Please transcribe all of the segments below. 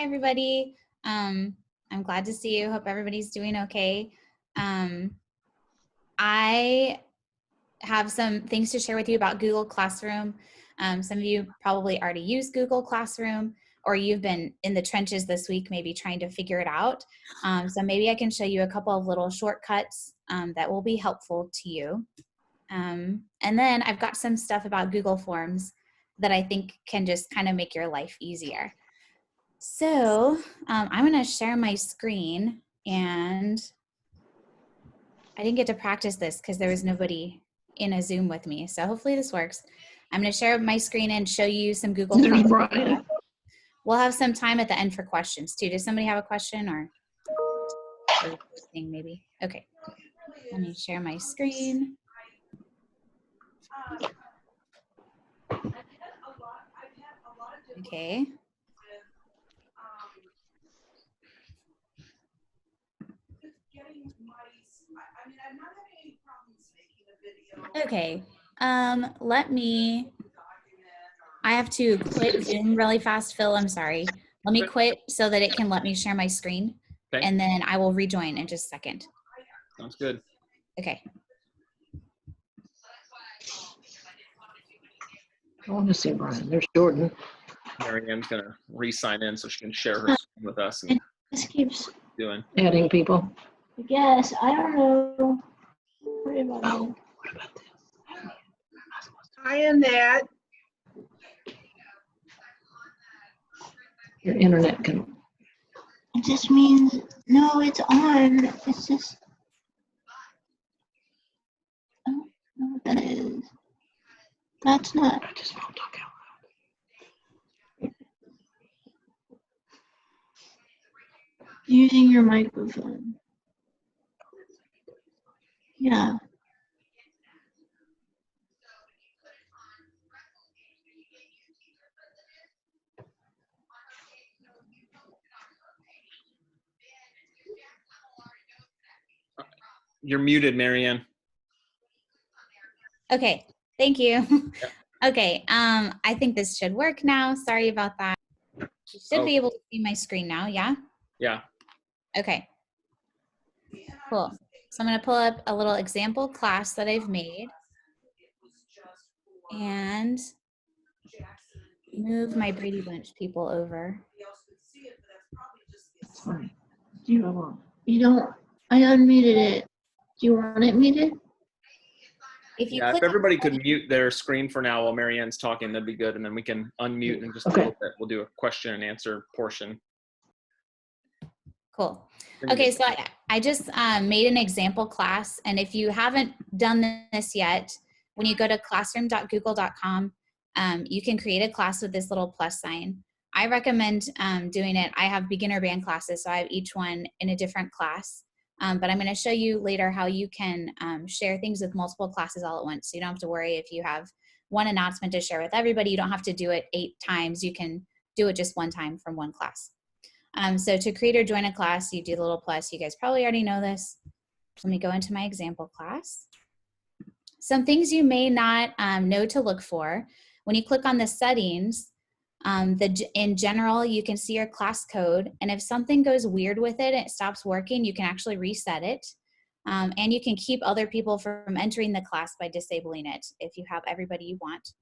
Hi, everybody. I'm glad to see you. Hope everybody's doing okay. I have some things to share with you about Google Classroom. Some of you probably already use Google Classroom, or you've been in the trenches this week, maybe trying to figure it out. So maybe I can show you a couple of little shortcuts that will be helpful to you. And then I've got some stuff about Google Forms that I think can just kind of make your life easier. So I'm going to share my screen, and I didn't get to practice this because there was nobody in a Zoom with me. So hopefully this works. I'm going to share my screen and show you some Google Forms. We'll have some time at the end for questions too. Does somebody have a question or thing maybe? Okay, let me share my screen. Okay. Okay, I have to quit Zoom really fast, Phil, I'm sorry. Let me quit so that it can let me share my screen. Okay. And then I will rejoin in just a second. Sounds good. Okay. I want to see Brian. There's Jordan. Marianne's going to re-sign in so she can share her screen with us. And it just keeps doing adding people. I guess. I don't know. Worry about it. Hi, Annette. Your internet can. It just means, no, it's on. It's just, I don't know what that is. That's not. I just won't talk out Using your microphone. Yeah. You're muted, Marianne. Okay, thank you. Yep. Okay, I think this should work now. Sorry about that. You should be able to see my screen now, yeah? Yeah. Okay. Cool. So I'm going to pull up a little example class that I've made and move my Brady Bunch people over. That's fine. You don't, I unmuted it. Do you want it muted? If everybody could mute their screen for now while Marianne's talking, that'd be good. And then we can unmute in just a little bit. We'll do a question and answer portion. Cool. Okay, so I just made an example class. And if you haven't done this yet, when you go to classroom.google.com, you can create a class with this little plus sign. I recommend doing it. I have beginner band classes, so I have each one in a different class. But I'm going to show you later how you can share things with multiple classes all at once. So you don't have to worry if you have one announcement to share with everybody. You don't have to do it 8 times. You can do it just one time from one class. So to create or join a class, you do the little plus. You guys probably already know this. Let me go into my example class. Some things you may not know to look for. When you click on the settings, in general, you can see your class code, and if something goes weird with it and it stops working, you can actually reset it. And you can keep other people from entering the class by disabling it if you have everybody you want.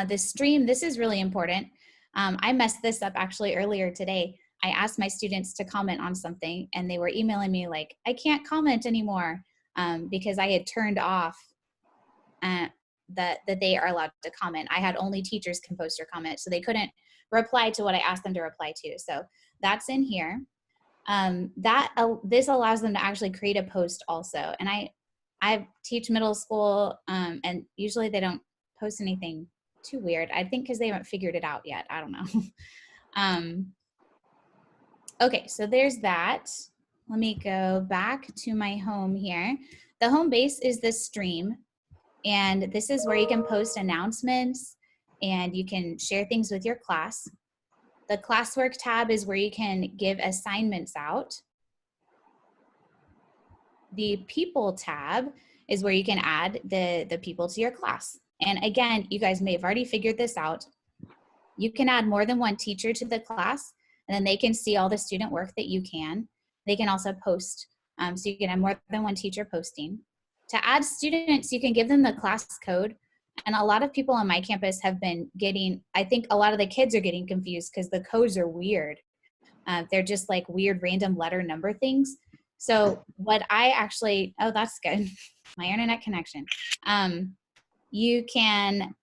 The stream, this is really important. I messed this up actually earlier today. I asked my students to comment on something, and they were emailing me like, I can't comment anymore because I had turned off that they are allowed to comment. I had only teachers can post or comment, so they couldn't reply to what I asked them to reply to. So that's in here. This allows them to actually create a post also. And I teach middle school, and usually they don't post anything too weird. I think because they haven't figured it out yet. I don't know. Okay, so there's that. Let me go back to my home here. The home base is the stream. And this is where you can post announcements and you can share things with your class. The classwork tab is where you can give assignments out. The people tab is where you can add the people to your class. And again, you guys may have already figured this out, You can add more than one teacher to the class, and then they can see all the student work that you can. They can also post, so you can have more than one teacher posting. To add students, you can give them the class code. And a lot of people on my campus have been getting, I think a lot of the kids are getting confused because the codes are weird. They're just like weird random letter number things. So what I actually, oh, that's good. My internet connection. You can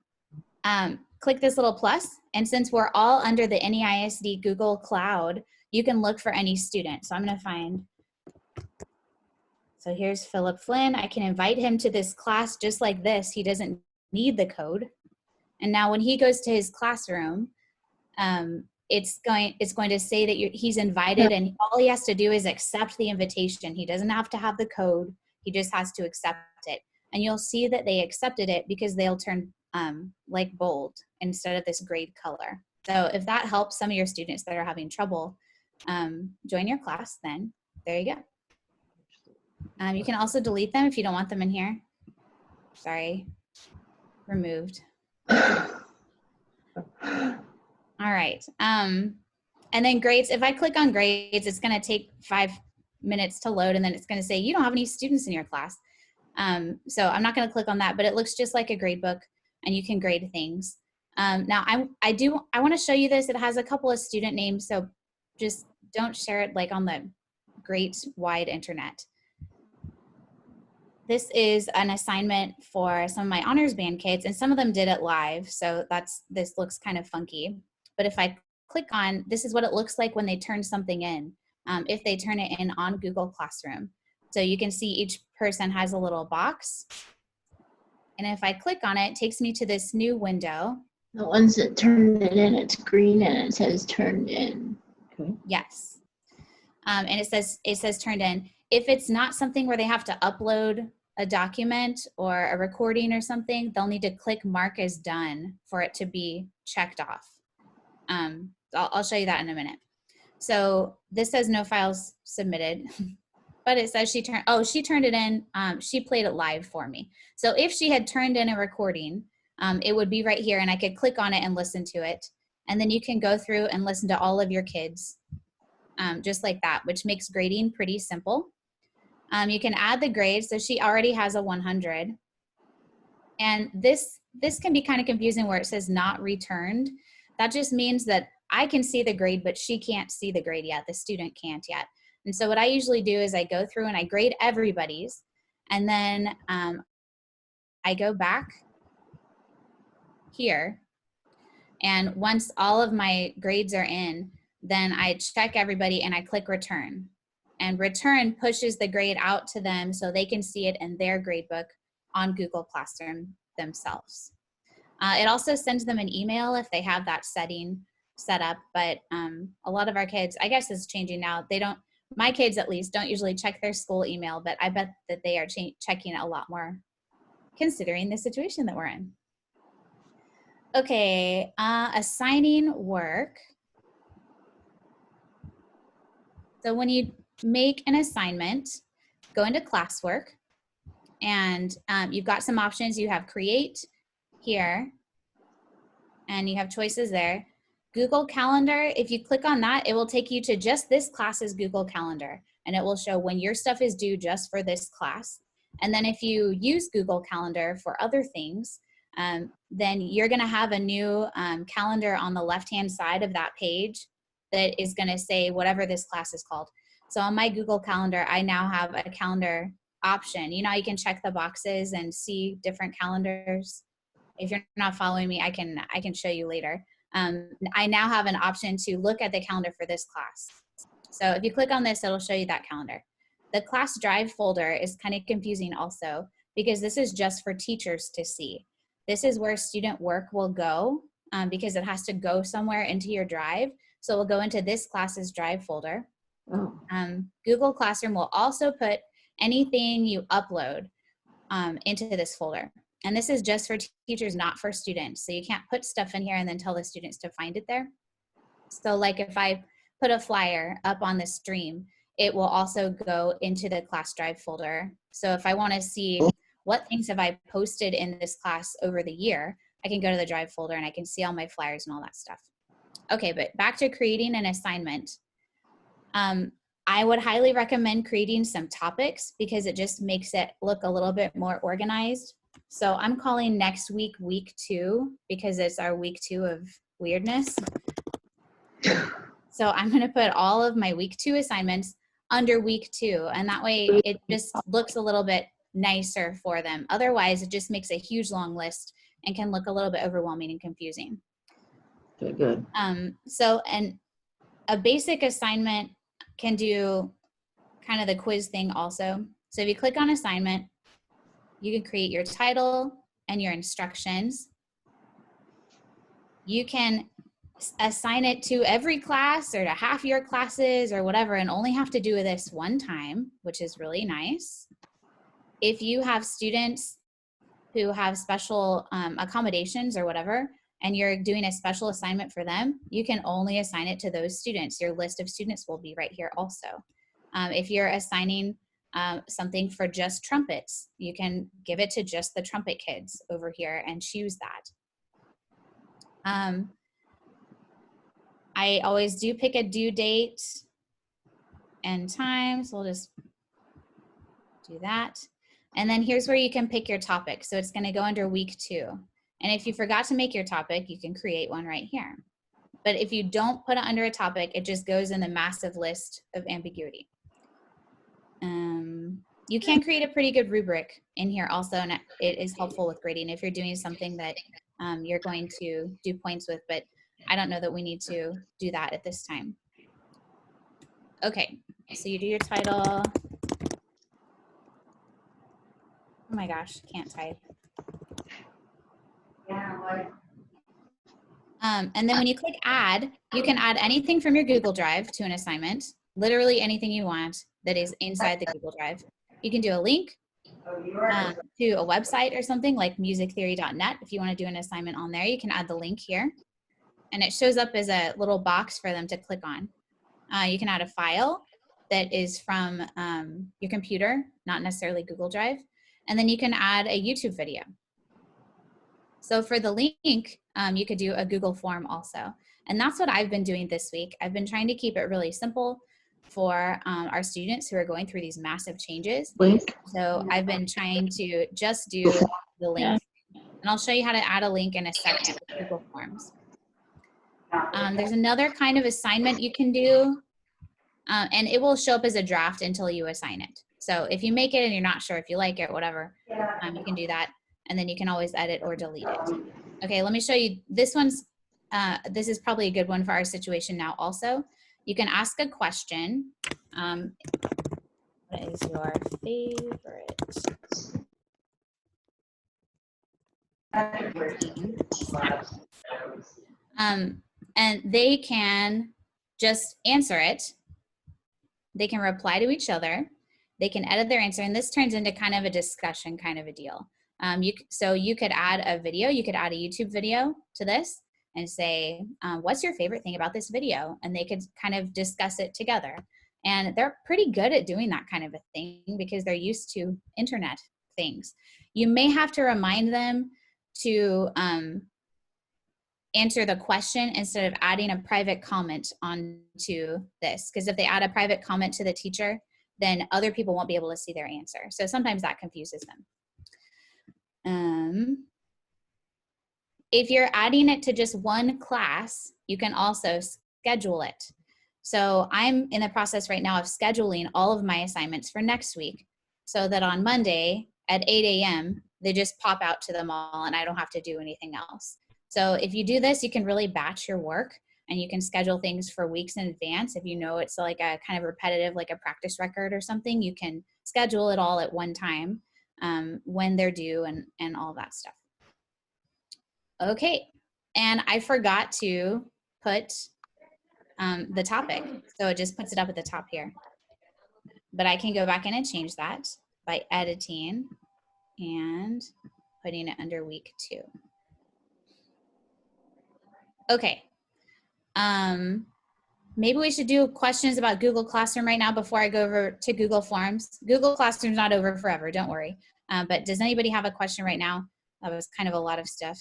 click this little plus, and since we're all under the NEISD Google Cloud, you can look for any student. So I'm gonna find, so here's Philip Flynn. I can invite him to this class just like this. He doesn't need the code. And now when he goes to his classroom, it's going to say that he's invited, and all he has to do is accept the invitation. He doesn't have to have the code. He just has to accept it. And you'll see that they accepted it because they'll turn like bold instead of this grade color. So if that helps some of your students that are having trouble, join your class, then there you go. You can also delete them if you don't want them in here. Sorry, removed. All right. And then grades, if I click on grades, it's going to take 5 minutes to load, and then it's going to say, you don't have any students in your class. So I'm not going to click on that, but it looks just like a grade book, and you can grade things. Now I want to show you this. It has a couple of student names, so just don't share it like on the great wide internet. This is an assignment for some of my honors band kids, and some of them did it live, so this looks kind of funky. But if I click on, this is what it looks like when they turn something in, if they turn it in on Google Classroom. So you can see each person has a little box. And if I click on it, it takes me to this new window. The ones that turn it in, it's green and it says turned in. Okay. Yes. And it says turned in. If it's not something where they have to upload a document or a recording or something, they'll need to click mark as done for it to be checked off. I'll show you that in a minute. So this says no files submitted, but it says she turned it in. She played it live for me. So if she had turned in a recording, it would be right here, and I could click on it and listen to it. And then you can go through and listen to all of your kids just like that, which makes grading pretty simple. You can add the grades. So she already has a 100. And this can be kind of confusing where it says not returned. That just means that I can see the grade, but she can't see the grade yet. The student can't yet. And so what I usually do is I go through and I grade everybody's, and then I go back here. And once all of my grades are in, then I check everybody and I click return. And return pushes the grade out to them so they can see it in their gradebook on Google Classroom themselves. It also sends them an email if they have that setting set up, but a lot of our kids, I guess it's changing now. They don't, my kids at least, don't usually check their school email, but I bet that they are checking it a lot more considering the situation that we're in. Okay, assigning work. So when you make an assignment, go into classwork, and you've got some options. You have create here, and you have choices there. Google Calendar, if you click on that, it will take you to just this class's Google Calendar, and it will show when your stuff is due just for this class. And then if you use Google Calendar for other things, then you're gonna have a new calendar on the left-hand side of that page that is gonna say whatever this class is called. So on my Google Calendar, I now have a calendar option. You know, you can check the boxes and see different calendars. If you're not following me, I can show you later. I now have an option to look at the calendar for this class. So if you click on this, it'll show you that calendar. The class drive folder is kind of confusing also because this is just for teachers to see. This is where student work will go because it has to go somewhere into your drive. So it will go into this class's drive folder. Oh. Google Classroom will also put anything you upload into this folder. And this is just for teachers, not for students. So you can't put stuff in here and then tell the students to find it there. So like if I put a flyer up on the stream, it will also go into the class drive folder. So if I want to see what things have I posted in this class over the year, I can go to the Drive folder and I can see all my flyers and all that stuff. Okay, but back to creating an assignment. I would highly recommend creating some topics because it just makes it look a little bit more organized. So I'm calling next week, week 2, because it's our week 2 of weirdness. So I'm gonna put all of my week 2 assignments under week 2, and that way it just looks a little bit nicer for them. Otherwise, it just makes a huge long list and can look a little bit overwhelming and confusing. Okay, good. So a basic assignment can do kind of the quiz thing also. So if you click on assignment, you can create your title and your instructions. You can assign it to every class or to half your classes or whatever, and only have to do this one time, which is really nice. If you have students who have special accommodations or whatever, and you're doing a special assignment for them, you can only assign it to those students. Your list of students will be right here also. If you're assigning something for just trumpets, you can give it to just the trumpet kids over here and choose that. I always do pick a due date and time, so we'll just do that. And then here's where you can pick your topic. So it's gonna go under week 2. And if you forgot to make your topic, you can create one right here. But if you don't put it under a topic, it just goes in the massive list of ambiguity. You can create a pretty good rubric in here also, and it is helpful with grading if you're doing something that you're going to do points with, but I don't know that we need to do that at this time. Okay, so you do your title. Oh my gosh, can't type. And then when you click add, you can add anything from your Google Drive to an assignment, literally anything you want that is inside the Google Drive. You can do a link to a website or something like musictheory.net. If you want to do an assignment on there, you can add the link here. And it shows up as a little box for them to click on. You can add a file that is from your computer, not necessarily Google Drive. And then you can add a YouTube video. So for the link, you could do a Google form also. And that's what I've been doing this week. I've been trying to keep it really simple for our students who are going through these massive changes. So I've been trying to just do the link. And I'll show you how to add a link in a second with Google Forms. There's another kind of assignment you can do, and it will show up as a draft until you assign it. So if you make it and you're not sure if you like it, whatever, you can do that. And then you can always edit or delete it. Okay, let me show you. This is probably a good one for our situation now also. You can ask a question. What is your favorite? And they can just answer it. They can reply to each other. They can edit their answer, and this turns into kind of a discussion kind of a deal. So you could add a video, you could add a YouTube video to this and say, what's your favorite thing about this video? And they could kind of discuss it together. And they're pretty good at doing that kind of a thing because they're used to internet things. You may have to remind them to answer the question instead of adding a private comment onto this. Because if they add a private comment to the teacher, then other people won't be able to see their answer. So sometimes that confuses them. If you're adding it to just one class, you can also schedule it. So I'm in the process right now of scheduling all of my assignments for next week so that on Monday at 8 a.m., they just pop out to them all and I don't have to do anything else. So if you do this, you can really batch your work and you can schedule things for weeks in advance. If you know it's like a kind of repetitive, like a practice record or something, you can schedule it all at one time when they're due and all that stuff. Okay, and I forgot to put the topic. So it just puts it up at the top here. But I can go back in and change that by editing and putting it under week 2. Okay. Maybe we should do questions about Google Classroom right now before I go over to Google Forms. Google Classroom's not over forever, don't worry. But does anybody have a question right now? That was kind of a lot of stuff.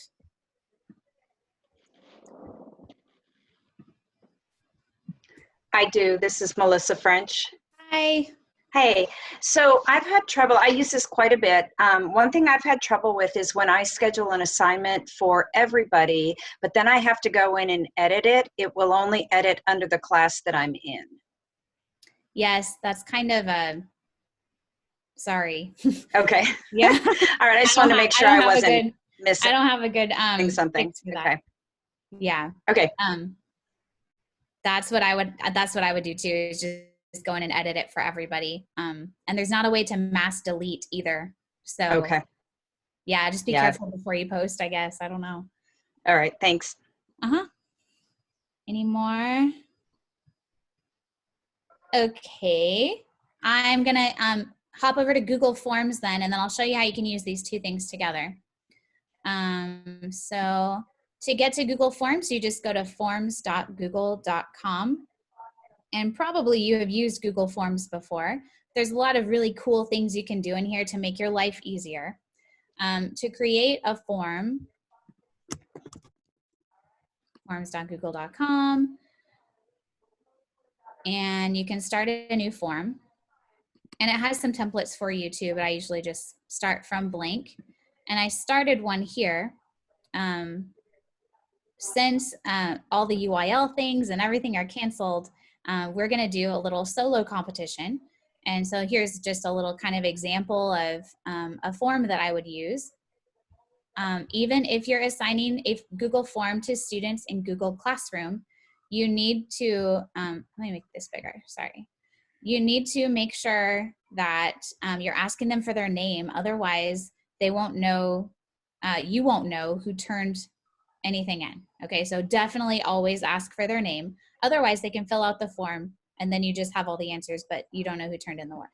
I do. This is Melissa French. Hi. Hey, so I've had trouble. I use this quite a bit. One thing I've had trouble with is when I schedule an assignment for everybody, but then I have to go in and edit it. It will only edit under the class that I'm in. Yes, that's kind of a, sorry. Okay. Yeah. All right. I just wanted to make sure I wasn't missing I don't have a good something. fix for that. Okay. Yeah. Okay. That's what I would do too, is just go in and edit it for everybody. And there's not a way to mass delete either. So Okay. yeah, just be careful before you post, I guess. I don't know. All right. Thanks. Any more? Okay. I'm gonna hop over to Google Forms then, and then I'll show you how you can use these two things together. So to get to Google Forms, you just go to forms.google.com. And probably you have used Google Forms before. There's a lot of really cool things you can do in here to make your life easier. To create a form, forms.google.com, and you can start a new form. And it has some templates for you too, but I usually just start from blank. And I started one here. Since all the UIL things and everything are canceled, we're gonna do a little solo competition. And so here's just a little kind of example of a form that I would use. Even if you're assigning a Google form to students in Google Classroom, you need to, let me make this bigger, sorry. You need to make sure that you're asking them for their name. Otherwise, they won't know, you won't know who turned anything in. Okay, so definitely always ask for their name. Otherwise, they can fill out the form and then you just have all the answers, but you don't know who turned in the work.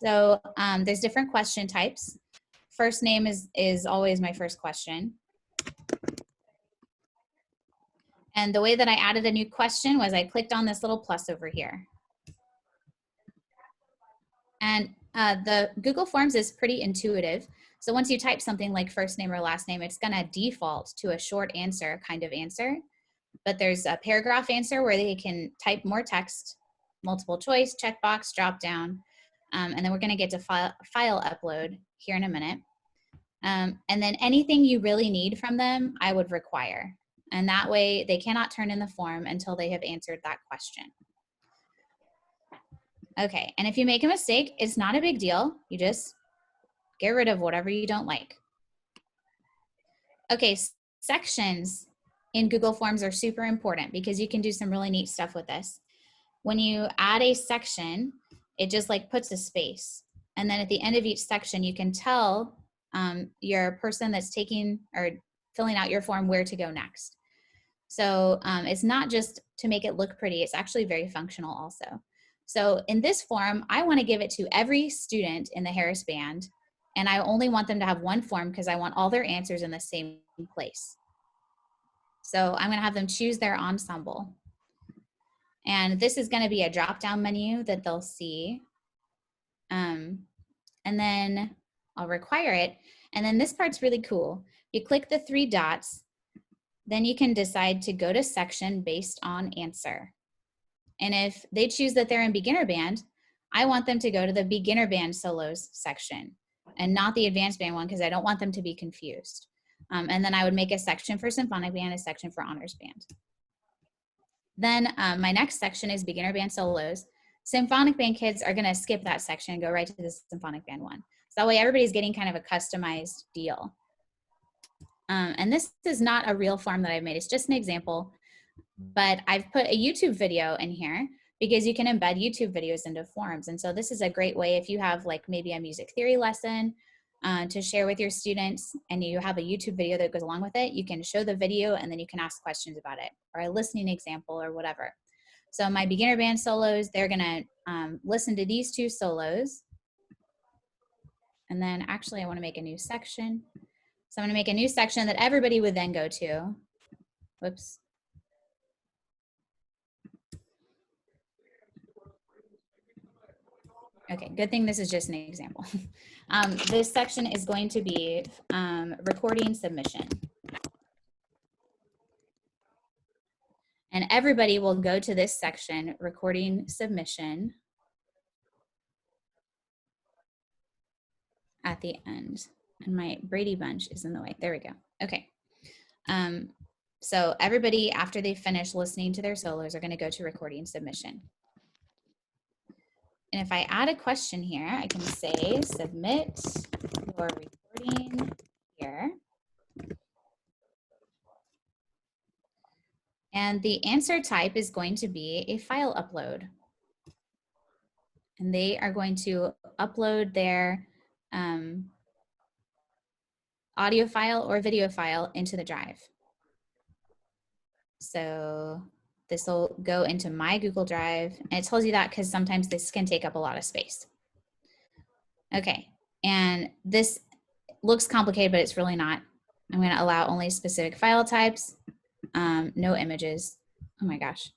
So there's different question types. First name is always my first question. And the way that I added a new question was I clicked on this little plus over here. And the Google Forms is pretty intuitive. So once you type something like first name or last name, it's gonna default to a short answer kind of answer. But there's a paragraph answer where they can type more text, multiple choice, checkbox, drop down. And then we're gonna get to file upload here in a minute. And then anything you really need from them, I would require. And that way they cannot turn in the form until they have answered that question. Okay, and if you make a mistake, it's not a big deal. You just get rid of whatever you don't like. Okay, sections in Google Forms are super important because you can do some really neat stuff with this. When you add a section, it just like puts a space. And then at the end of each section, you can tell your person that's taking or filling out your form where to go next. So it's not just to make it look pretty, it's actually very functional also. So in this form, I want to give it to every student in the Harris Band, and I only want them to have one form because I want all their answers in the same place. So I'm going to have them choose their ensemble. And this is going to be a drop-down menu that they'll see. And then I'll require it. And then this part's really cool. You click the 3 dots, then you can decide to go to section based on answer. And if they choose that they're in beginner band, I want them to go to the beginner band solos section and not the advanced band one because I don't want them to be confused. And then I would make a section for symphonic band, a section for honors band. Then my next section is beginner band solos. Symphonic band kids are gonna skip that section and go right to the symphonic band one. So that way everybody's getting kind of a customized deal. And this is not a real form that I've made, it's just an example. But I've put a YouTube video in here because you can embed YouTube videos into forms. And so this is a great way if you have like maybe a music theory lesson to share with your students and you have a YouTube video that goes along with it, you can show the video and then you can ask questions about it or a listening example or whatever. So my beginner band solos, they're gonna listen to these 2 solos. And then actually I wanna make a new section. So I'm gonna make a new section that everybody would then go to. Whoops. Okay, good thing this is just an example. This section is going to be recording submission. And everybody will go to this section, recording submission, at the end. And my Brady Bunch is in the way. There we go. Okay. So everybody, after they finish listening to their solos, are going to go to recording submission. And if I add a question here, I can say submit your recording here. And the answer type is going to be a file upload. And they are going to upload their audio file or video file into the drive. So this will go into my Google Drive, and it tells you that because sometimes this can take up a lot of space. Okay, and this looks complicated, but it's really not. I'm going to allow only specific file types, no images. Oh my gosh.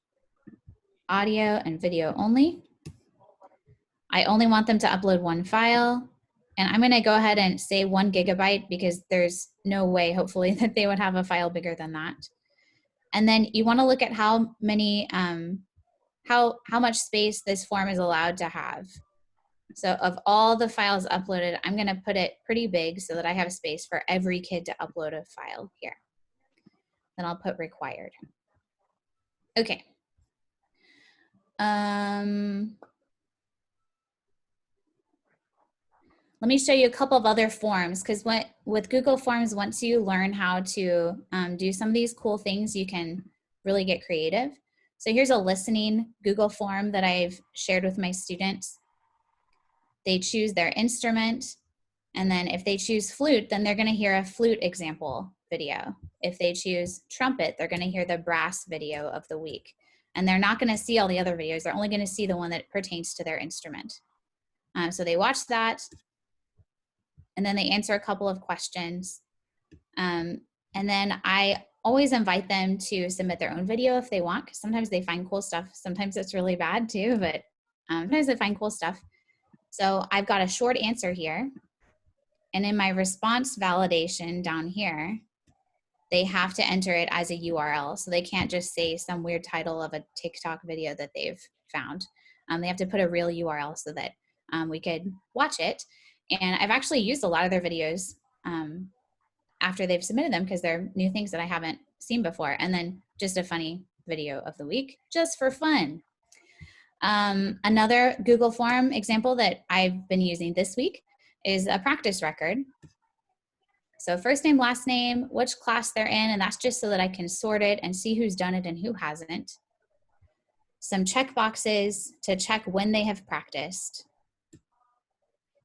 Audio and video only. I only want them to upload one file, and I'm going to go ahead and say 1 gigabyte because there's no way, hopefully, that they would have a file bigger than that. And then you want to look at how many, how much space this form is allowed to have. So of all the files uploaded, I'm going to put it pretty big so that I have space for every kid to upload a file here. Then I'll put required. Okay. Let me show you a couple of other forms, because with Google Forms, once you learn how to do some of these cool things, you can really get creative. So here's a listening Google form that I've shared with my students. They choose their instrument, and then if they choose flute, then they're going to hear a flute example video. If they choose trumpet, they're going to hear the brass video of the week. And they're not going to see all the other videos. They're only going to see the one that pertains to their instrument. So they watch that, and then they answer a couple of questions. And then I always invite them to submit their own video if they want, because sometimes they find cool stuff. Sometimes it's really bad too, but sometimes they find cool stuff. So I've got a short answer here. And in my response validation down here, they have to enter it as a URL. So they can't just say some weird title of a TikTok video that they've found. They have to put a real URL so that we could watch it. And I've actually used a lot of their videos after they've submitted them because they're new things that I haven't seen before. And then just a funny video of the week, just for fun. Another Google Form example that I've been using this week is a practice record. So first name, last name, which class they're in, and that's just so that I can sort it and see who's done it and who hasn't. Some check boxes to check when they have practiced.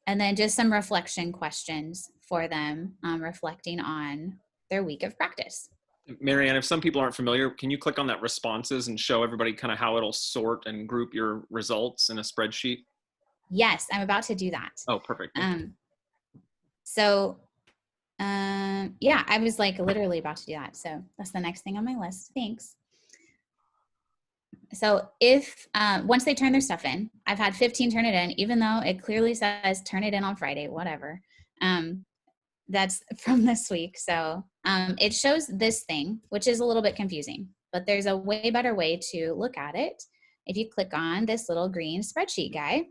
And then just some reflection questions for them, reflecting on their week of practice. Marianne, if some people aren't familiar, can you click on that responses and show everybody kind of how it'll sort and group your results in a spreadsheet? Yes, I'm about to do that. Oh, perfect. Yeah, I was like literally about to do that. So that's the next thing on my list. Thanks. So if, once they turn their stuff in, I've had 15 turn it in, even though it clearly says turn it in on Friday, whatever. That's from this week. So it shows this thing, which is a little bit confusing, but there's a way better way to look at it. If you click on this little green spreadsheet guy,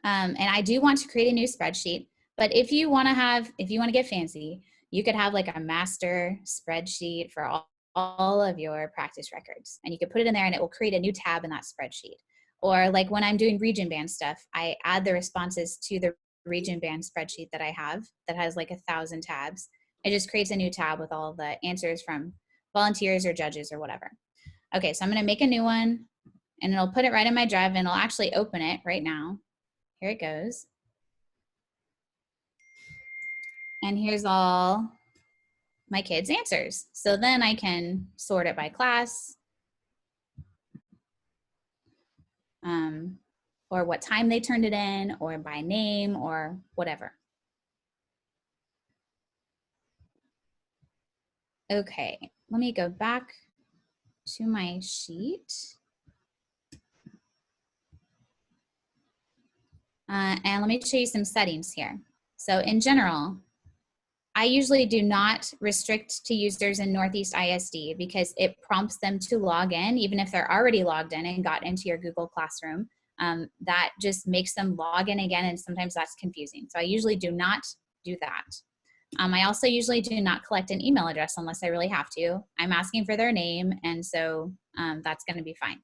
and I do want to create a new spreadsheet, but if you want to get fancy, you could have like a master spreadsheet for all of your practice records, and you could put it in there and it will create a new tab in that spreadsheet. Or like when I'm doing region band stuff, I add the responses to the region band spreadsheet that I have that has like 1,000 tabs. It just creates a new tab with all the answers from volunteers or judges or whatever. Okay, so I'm gonna make a new one and it'll put it right in my drive and it'll actually open it right now. Here it goes. And here's all my kids' answers. So then I can sort it by class, or what time they turned it in, or by name, or whatever. Okay, let me go back to my sheet. And let me show you some settings here. So in general, I usually do not restrict to users in Northeast ISD because it prompts them to log in, even if they're already logged in and got into your Google Classroom. That just makes them log in again, and sometimes that's confusing. So I usually do not do that. I also usually do not collect an email address unless I really have to. I'm asking for their name, and so that's going to be fine.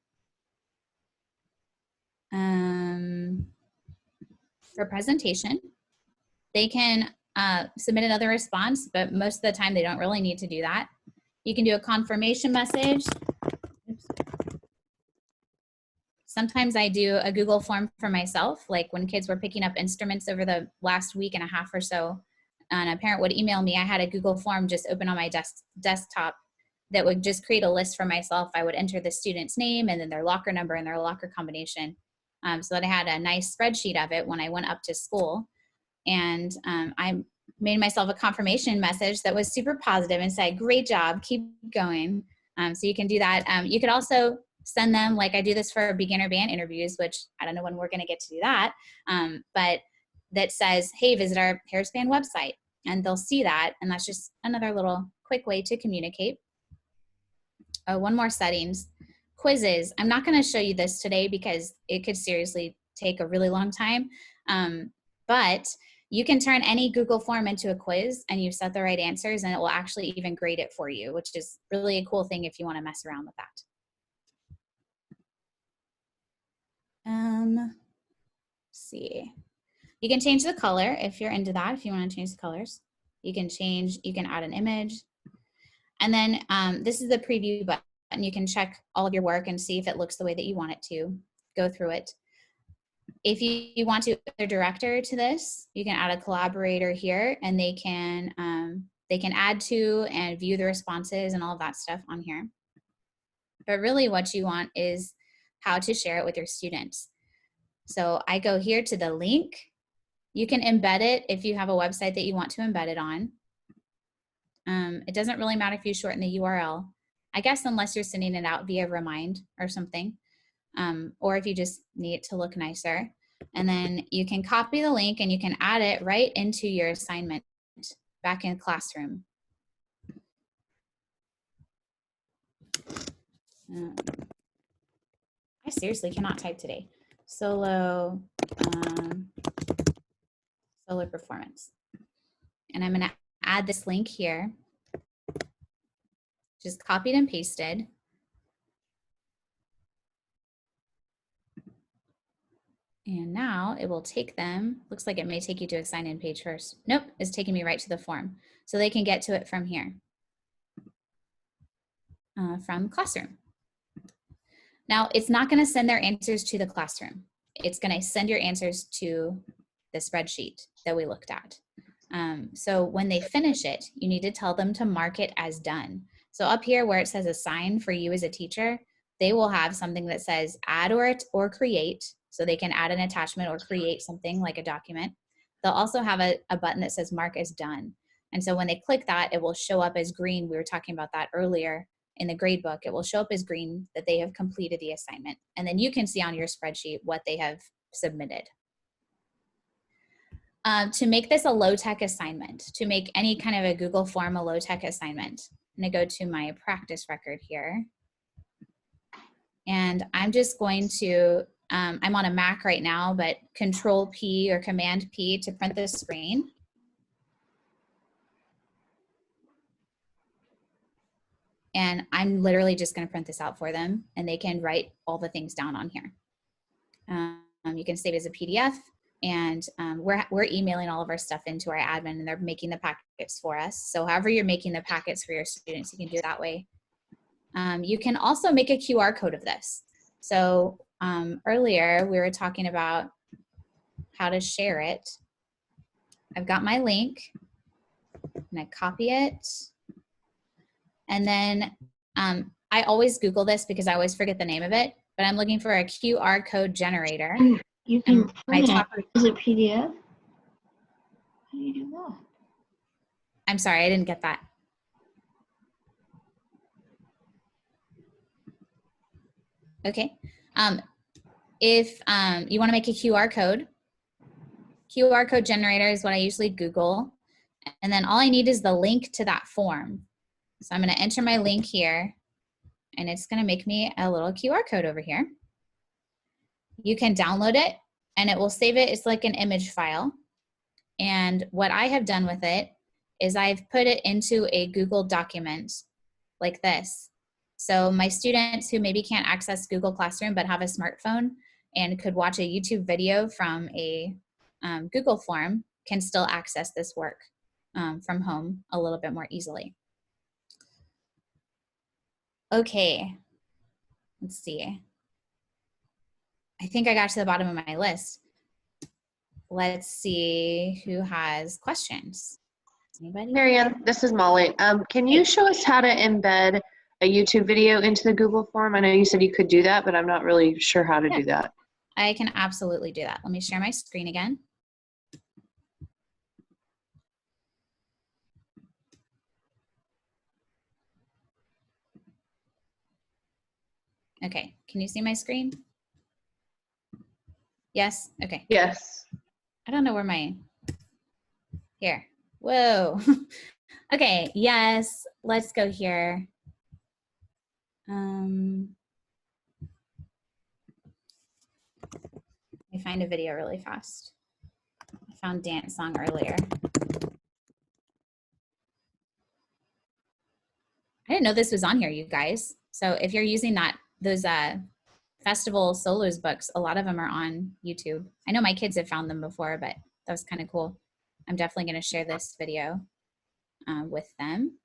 For presentation, they can submit another response, but most of the time they don't really need to do that. You can do a confirmation message. Oops. Sometimes I do a Google form for myself, like when kids were picking up instruments over the last week and a half or so, and a parent would email me. I had a Google form just open on my desktop that would just create a list for myself. I would enter the student's name and then their locker number and their locker combination, so that I had a nice spreadsheet of it when I went up to school. And I made myself a confirmation message that was super positive and said, great job, keep going. So you can do that. You could also send them, like I do this for beginner band interviews, which I don't know when we're gonna get to do that, but that says, hey, visit our Harris Band website. And they'll see that, and that's just another little quick way to communicate. One more settings, quizzes. I'm not gonna show you this today because it could seriously take a really long time, but you can turn any Google form into a quiz and you set the right answers and it will actually even grade it for you, which is really a cool thing if you want to mess around with that. Let's see. You can change the color if you're into that, if you want to change the colors. You can add an image. And then this is the preview button. You can check all of your work and see if it looks the way that you want it to. Go through it. If you want to add a director to this, you can add a collaborator here, and they can add to and view the responses and all of that stuff on here. But really what you want is how to share it with your students. So I go here to the link. You can embed it if you have a website that you want to embed it on. It doesn't really matter if you shorten the URL, I guess, unless you're sending it out via Remind or something. Or if you just need it to look nicer. And then you can copy the link and you can add it right into your assignment back in Classroom. I seriously cannot type today. Solo performance. And I'm gonna add this link here. Just copied and pasted. And now it will take them, looks like it may take you to a sign-in page first. Nope, it's taking me right to the form. So they can get to it from here, from Classroom. Now, it's not gonna send their answers to the Classroom. It's gonna send your answers to the spreadsheet that we looked at. So when they finish it, you need to tell them to mark it as done. So up here where it says assign for you as a teacher, they will have something that says add or create. So they can add an attachment or create something like a document. They'll also have a button that says mark as done. And so when they click that, it will show up as green. We were talking about that earlier in the grade book. It will show up as green that they have completed the assignment. And then you can see on your spreadsheet what they have submitted. To make this a low-tech assignment, to make any kind of a Google form a low-tech assignment, I'm gonna go to my practice record here. And I'm just going to, I'm on a Mac right now, but Control P or Command P to print this screen. And I'm literally just gonna print this out for them and they can write all the things down on here. You can save it as a PDF, and we're emailing all of our stuff into our admin and they're making the packets for us. So however you're making the packets for your students, you can do it that way. You can also make a QR code of this. So earlier we were talking about how to share it. I've got my link and I copy it. And then I always Google this because I always forget the name of it, but I'm looking for a QR code generator. You can print it as a PDF? How do you do that? I'm sorry, I didn't get that. Okay. If you want to make a QR code generator is what I usually Google. And then all I need is the link to that form. So I'm going to enter my link here, and it's going to make me a little QR code over here. You can download it, and it will save it. It's like an image file. And what I have done with it is I've put it into a Google document like this. So my students who maybe can't access Google Classroom but have a smartphone and could watch a YouTube video from a Google form can still access this work from home a little bit more easily. Okay, let's see. I think I got to the bottom of my list. Let's see who has questions. Anybody? Marianne, this is Molly. Can you show us how to embed a YouTube video into the Google form? I know you said you could do that, but I'm not really sure how to do that. I can absolutely do that. Let me share my screen again. Okay, can you see my screen? Yes, okay. Yes. I don't know where here. Whoa. Okay, yes, let's go here. Let me find a video really fast. I found dance song earlier. I didn't know this was on here, you guys. So if you're using those festival solos books, a lot of them are on YouTube. I know my kids have found them before, but that was kind of cool. I'm definitely going to share this video with them.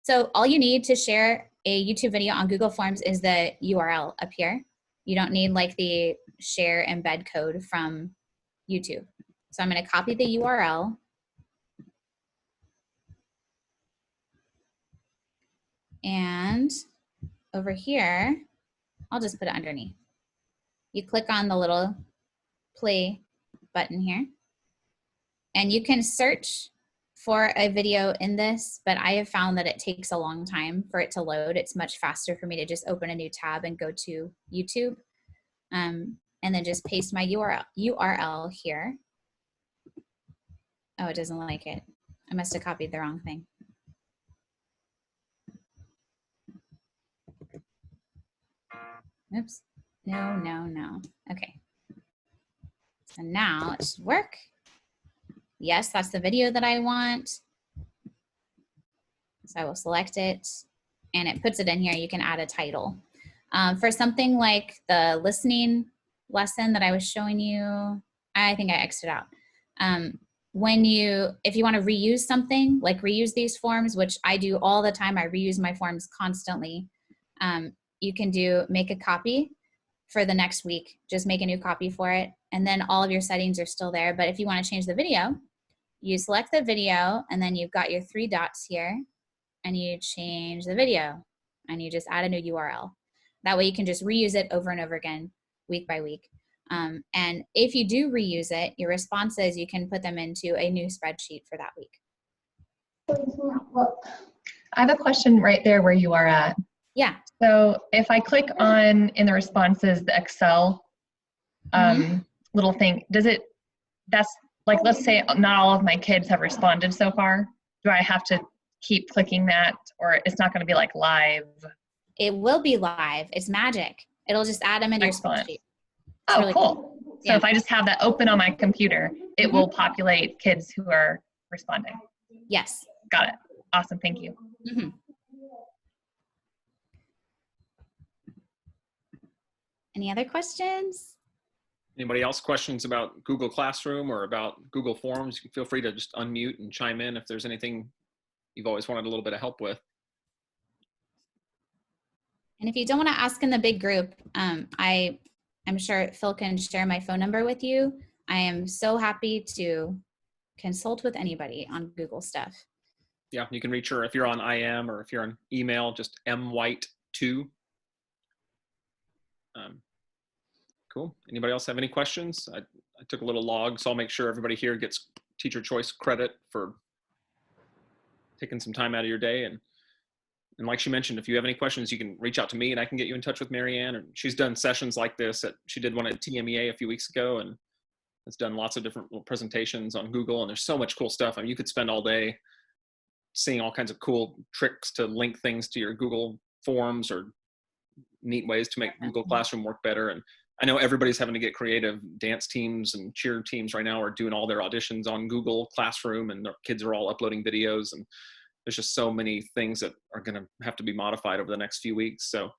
So all you need to share a YouTube video on Google Forms is the URL up here. You don't need like the share embed code from YouTube. So I'm going to copy the URL. And over here, I'll just put it underneath. You click on the little play button here, and you can search for a video in this, but I have found that it takes a long time for it to load. It's much faster for me to just open a new tab and go to YouTube, and then just paste my URL here. Oh, it doesn't like it. I must have copied the wrong thing. Oops. No. Okay. So now it should work. Yes, that's the video that I want. So I will select it, and it puts it in here. You can add a title. For something like the listening lesson that I was showing you, I think I X'd it out. If you want to reuse something, like reuse these forms, which I do all the time, I reuse my forms constantly. You can make a copy for the next week. Just make a new copy for it, and then all of your settings are still there. But if you want to change the video, you select the video, and then you've got your 3 dots here, and you change the video, and you just add a new URL. That way you can just reuse it over and over again, week by week. And if you do reuse it, your responses, you can put them into a new spreadsheet for that week. I have a question right there where you are at. Yeah. So if I click on in the responses, the Excel little thing, that's like, let's say not all of my kids have responded so far. Do I have to keep clicking that, or it's not going to be like live? It will be live. It's magic. It'll just add them into your spreadsheet. Oh, really cool. So yeah. If I just have that open on my computer, it will populate kids who are responding. Yes. Got it. Awesome. Thank you. Any other questions? Anybody else questions about Google Classroom or about Google Forms? You can feel free to just unmute and chime in if there's anything you've always wanted a little bit of help with. And if you don't want to ask in the big group, I'm sure Phil can share my phone number with you. I am so happy to consult with anybody on Google stuff. Yeah, you can reach her if you're on IM or if you're on email, just mwhite2. Cool. Anybody else have any questions? I took a little log, so I'll make sure everybody here gets Teacher Choice credit for taking some time out of your day. And like she mentioned, if you have any questions, you can reach out to me and I can get you in touch with Marianne. And she's done sessions like this. She did one at TMEA a few weeks ago, and has done lots of different little presentations on Google, and there's so much cool stuff. I mean, you could spend all day seeing all kinds of cool tricks to link things to your Google Forms or neat ways to make Google Classroom work better. And I know everybody's having to get creative. Dance teams and cheer teams right now are doing all their auditions on Google Classroom, and their kids are all uploading videos. And there's just so many things that are going to have to be modified over the next few weeks. So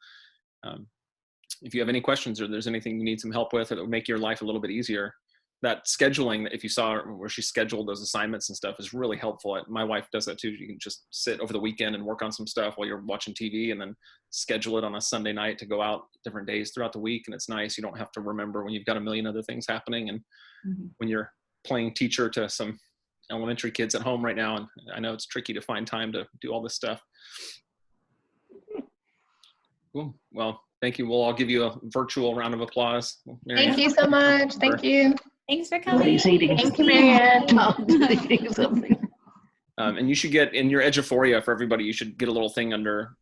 if you have any questions or there's anything you need some help with, or that would make your life a little bit easier, that scheduling, if you saw where she scheduled those assignments and stuff, is really helpful. My wife does that too. You can just sit over the weekend and work on some stuff while you're watching TV, and then schedule it on a Sunday night to go out different days throughout the week. And it's nice. You don't have to remember when you've got a million other things happening. And when you're playing teacher to some elementary kids at home right now, and I know it's tricky to find time to do all this stuff. Cool. Well, thank you. I'll give you a virtual round of applause. Marianne. Thank you so much. Thank you. Thanks for coming. He's eating. Thank you, Marianne. He's eating something. And you should get in your Eduphoria for everybody. You should get a little thing under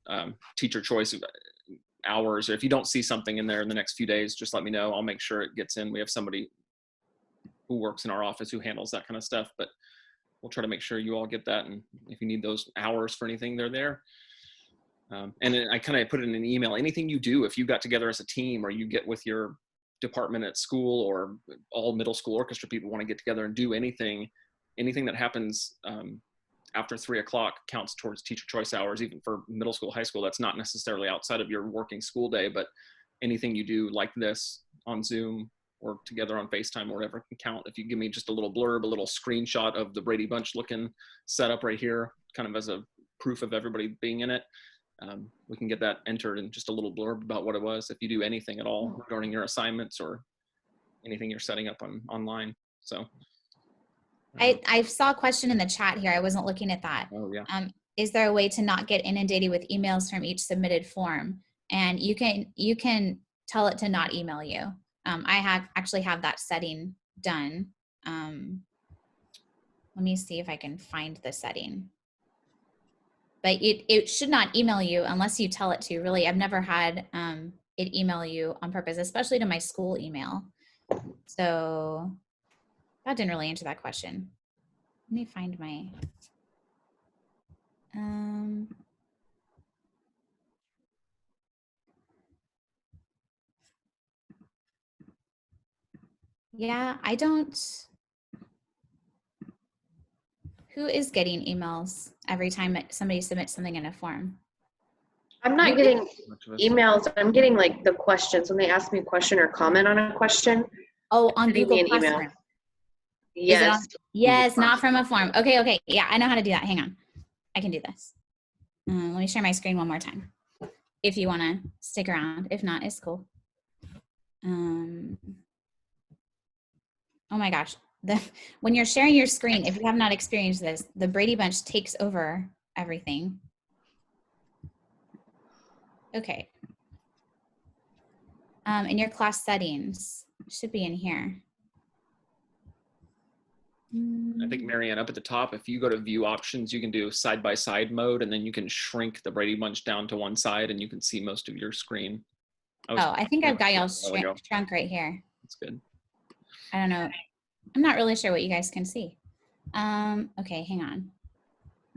teacher choice hours. Or if you don't see something in there in the next few days, just let me know. I'll make sure it gets in. We have somebody who works in our office who handles that kind of stuff, but we'll try to make sure you all get that. And if you need those hours for anything, they're there. And then I kind of put it in an email. Anything you do, if you got together as a team, or you get with your department at school, or all middle school orchestra people want to get together and do anything that happens after 3 o'clock counts towards teacher choice hours, even for middle school, high school. That's not necessarily outside of your working school day, but anything you do like this on Zoom or together on FaceTime or whatever can count. If you give me just a little blurb, a little screenshot of the Brady Bunch looking setup right here, kind of as a proof of everybody being in it, we can get that entered in just a little blurb about what it was, if you do anything at all regarding your assignments or anything you're setting up online. So I saw a question in the chat here. I wasn't looking at that. oh yeah. Is there a way to not get inundated with emails from each submitted form? And you can tell it to not email you. I actually have that setting done. Let me see if I can find the setting. But it should not email you unless you tell it to. Really, I've never had it email you on purpose, especially to my school email. So that didn't really answer that question. Let me find my, yeah, I don't, who is getting emails every time somebody submits something in a form? I'm not getting emails. I'm getting like the questions when they ask me a question or comment on a question. Oh, on Sending me Google an email. Classroom. Yes. Yes, not from a form. Okay. Yeah, I know how to do that. Hang on. I can do this. Let me share my screen one more time. If you want to stick around. If not, it's cool. Oh my gosh. When you're sharing your screen, if you have not experienced this, the Brady Bunch takes over everything. Okay. In your class settings, should be in here. I think Marianne, up at the top, if you go to view options, you can do side-by-side mode, and then you can shrink the Brady Bunch down to one side and you can see most of your screen. I think I've got y'all shrunk right here. That's good. I don't know. I'm not really sure what you guys can see. Okay, hang on.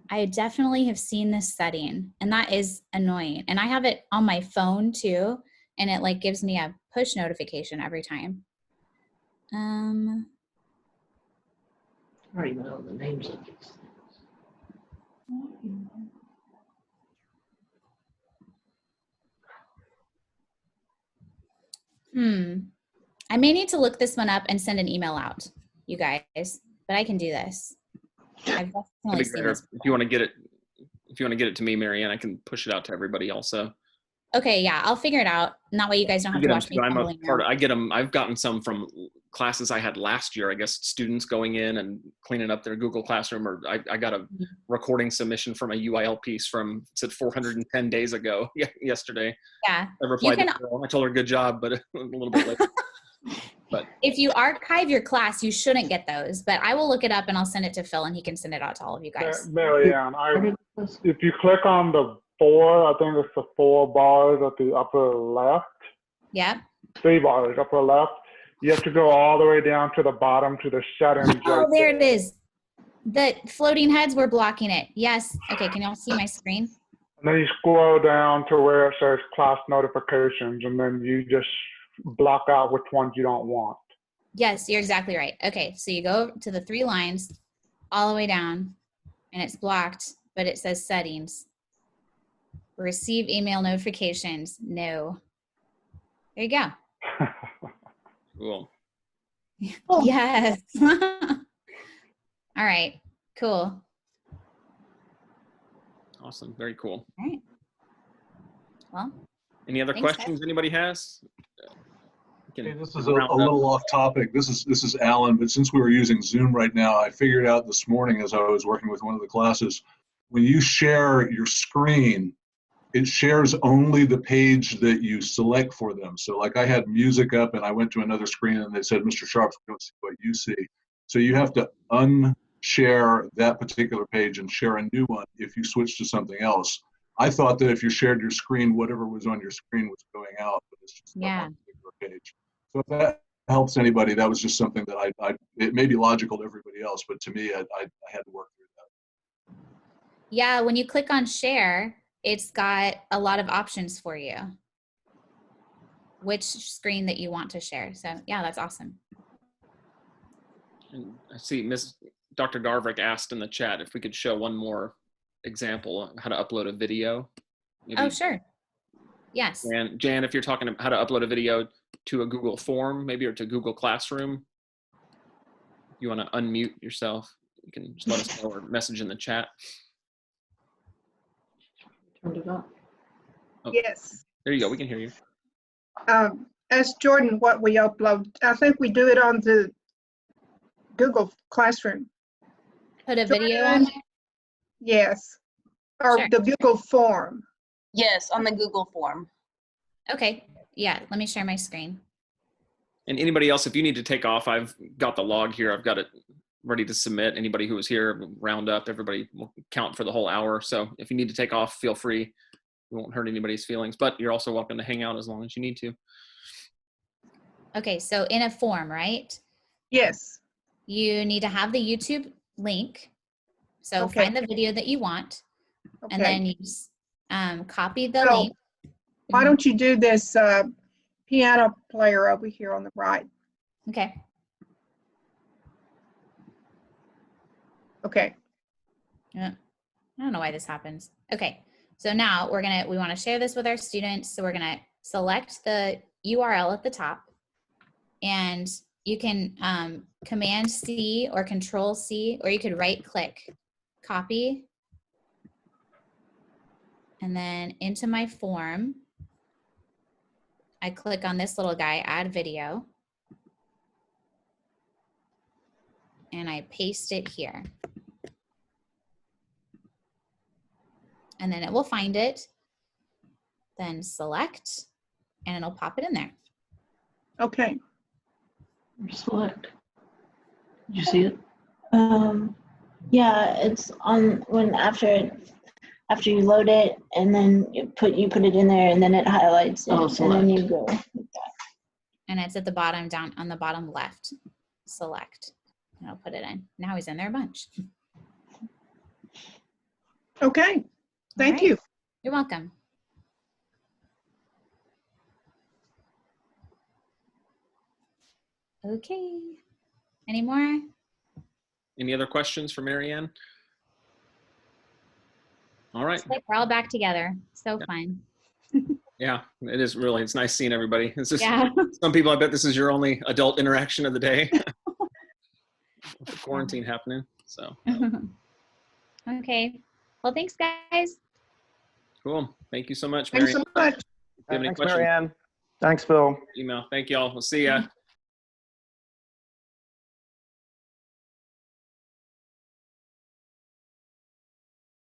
I definitely have seen this setting, and that is annoying. And I have it on my phone too, and it like gives me a push notification every time. I don't even know the names of these things. I may need to look this one up and send an email out, you guys, but I can do this. I've definitely seen this before. If you want to get it to me, Marianne, I can push it out to everybody also. Okay, yeah, I'll figure it out. And that way you guys don't have to watch me. I've gotten some from classes I had last year, I guess, students going in and cleaning up their Google Classroom, or I got a recording submission from a UIL piece from, it said 410 days ago yesterday. Yeah. I replied to her, I told her good job, but a little bit later. But if you archive your class, you shouldn't get those, but I will look it up and I'll send it to Phil and he can send it out to all of you guys. Marianne, if you click on the 4, I think it's the 4 bars at the upper left. Yeah. 3 bars upper left. You have to go all the way down to the bottom to the settings. Oh, right there it is. The floating heads were blocking it. Yes. Okay, can y'all see my screen? And then you scroll down to where it says class notifications, and then you just block out which ones you don't want. Yes, you're exactly right. Okay, so you go to the 3 lines all the way down, and it's blocked, but it says settings. Receive email notifications. No. There you go. Cool. Oh. Yes. All right, cool. Awesome. Very cool. All right. Well, Any other Thanks, guys. questions anybody has? We Hey, can this is a round up. little off topic. This is Alan, but since we were using Zoom right now, I figured out this morning as I was working with one of the classes, when you share your screen, it shares only the page that you select for them. So like I had music up and I went to another screen and they said, Mr. Sharps, we don't see what you see. So you have to unshare that particular page and share a new one if you switch to something else. I thought that if you shared your screen, whatever was on your screen was going out, but it's just Yeah. on a particular page. So if that helps anybody, that was just something that it may be logical to everybody else, but to me, I had to work through that. yeah, when you click on share, it's got a lot of options for you. Which screen that you want to share. So yeah, that's awesome. And I see Dr. Garvik asked in the chat if we could show one more example of how to upload a video. Maybe Oh, sure. Yes. Jan, if you're talking about how to upload a video to a Google form, maybe, or to Google Classroom, you want to unmute yourself, you can just let us know or message in the chat. Turned it off. Oh, Yes. there you go. We can hear you. Ask Jordan what we upload. I think we do it on the Google Classroom. Put a video on there? Yes. Or Sure. the Google form. Yes, on the Google form. Okay. Yeah, let me share my screen. And anybody else, if you need to take off, I've got the log here. I've got it ready to submit. Anybody who was here, round up. Everybody will count for the whole hour. So if you need to take off, feel free. We won't hurt anybody's feelings, but you're also welcome to hang out as long as you need to. Okay, so in a form, right? Yes. You need to have the YouTube link. So Okay. find the video that you want, and Okay. then you copy the So, link. why don't you do this piano player over here on the right? Okay. Okay. Yeah. I don't know why this happens. Okay. So now we want to share this with our students. So we're going to select the URL at the top, and you can Command C or Control C, or you could right click, copy, and then into my form, I click on this little guy, add video, and I paste it here. And then it will find it, then select, and it'll pop it in there. Okay. Select. Did you see it? Yeah, it's on when after you load it, and then you put it in there, and then it highlights it, Oh, and then you select. go. And it's at the bottom, down on the bottom left, select, and I'll put it in. Now he's in there a bunch. Okay. Thank right. you. You're welcome. Okay. Any more? Any other questions for Marianne? All right. It's like we're all back together. So fun. Yeah, it is really. It's nice seeing everybody. It's just Yeah. some people, I bet this is your only adult interaction of the day. With quarantine happening. So Okay. Well, thanks, guys. cool. Thank you so much, Thanks Marianne. so much. If you have any Thanks, questions, Marianne. Thanks, Phil. email. Thank y'all. We'll see ya.